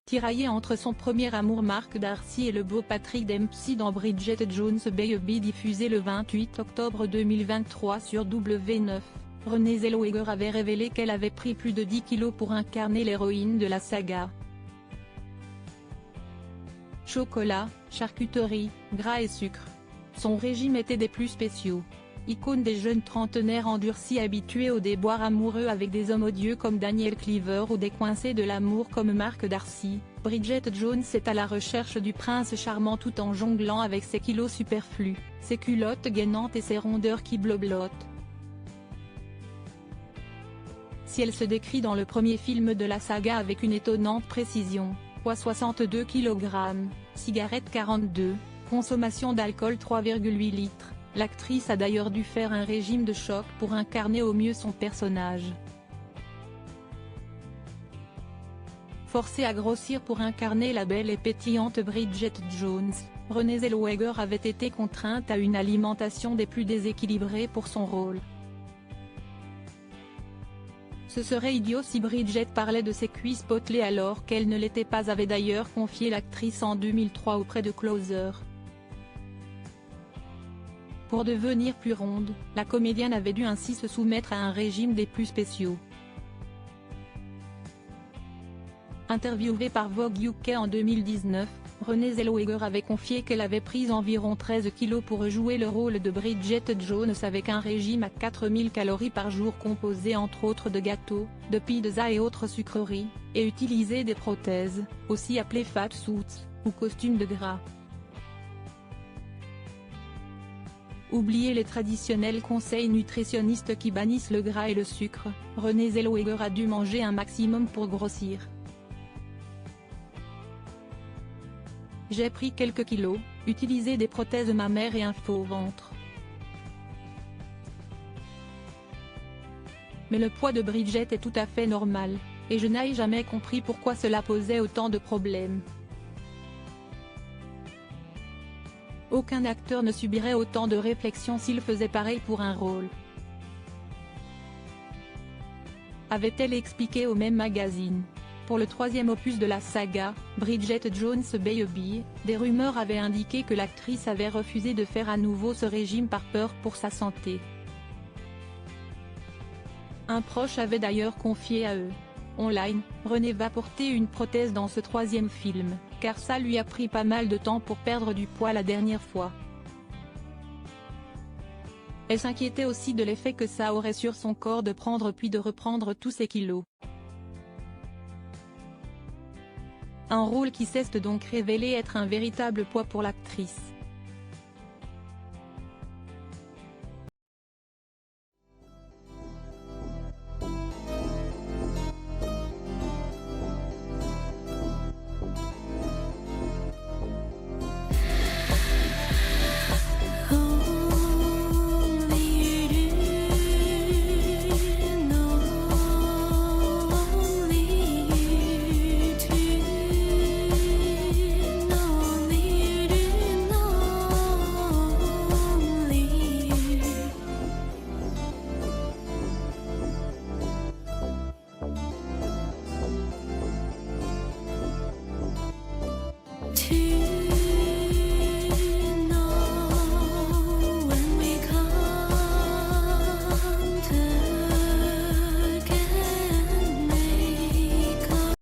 Tiraillée entre son premier amour Mark Darcy et le beau Patrick Dempsey dans Bridget Jones' Baby diffusé le 28 octobre 2023 sur W9, Renée Zellweger avait révélé qu'elle avait pris plus de 10 kilos pour incarner l'héroïne de la saga. Chocolat, charcuterie, gras et sucre. Son régime était des plus spéciaux. Icône des jeunes trentenaires endurcis habitués aux déboires amoureux avec des hommes odieux comme Daniel Cleaver ou des coincés de l'amour comme Mark Darcy, Bridget Jones est à la recherche du prince charmant tout en jonglant avec ses kilos superflus, ses culottes gainantes et ses rondeurs qui bloblotent. Si elle se décrit dans le premier film de la saga avec une étonnante précision, poids 62 kg, cigarettes 42, consommation d'alcool 3,8 litres, l'actrice a d'ailleurs dû faire un régime de choc pour incarner au mieux son personnage. Forcée à grossir pour incarner la belle et pétillante Bridget Jones, Renée Zellweger avait été contrainte à une alimentation des plus déséquilibrées pour son rôle. Ce serait idiot si Bridget parlait de ses cuisses potelées alors qu'elle ne l'était pas, avait d'ailleurs confié l'actrice en 2003 auprès de Closer. Pour devenir plus ronde, la comédienne avait dû ainsi se soumettre à un régime des plus spéciaux. Interviewée par Vogue UK en 2019, Renée Zellweger avait confié qu'elle avait pris environ 13 kilos pour jouer le rôle de Bridget Jones avec un régime à 4000 calories par jour composé entre autres de gâteaux, de pizzas et autres sucreries, et utilisé des prothèses, aussi appelées fat suits, ou costumes de gras. Oubliez les traditionnels conseils nutritionnistes qui bannissent le gras et le sucre, Renée Zellweger a dû manger un maximum pour grossir. J'ai pris quelques kilos, utilisé des prothèses mammaires et un faux ventre. Mais le poids de Bridget est tout à fait normal, et je n'ai jamais compris pourquoi cela posait autant de problèmes. Aucun acteur ne subirait autant de réflexions s'il faisait pareil pour un rôle, avait-elle expliqué au même magazine. Pour le troisième opus de la saga, Bridget Jones' Baby, des rumeurs avaient indiqué que l'actrice avait refusé de faire à nouveau ce régime par peur pour sa santé. Un proche avait d'ailleurs confié à eux. Online, Renée va porter une prothèse dans ce troisième film, car ça lui a pris pas mal de temps pour perdre du poids la dernière fois. Elle s'inquiétait aussi de l'effet que ça aurait sur son corps de prendre puis de reprendre tous ses kilos. Un rôle qui s'est donc révélé être un véritable poids pour l'actrice.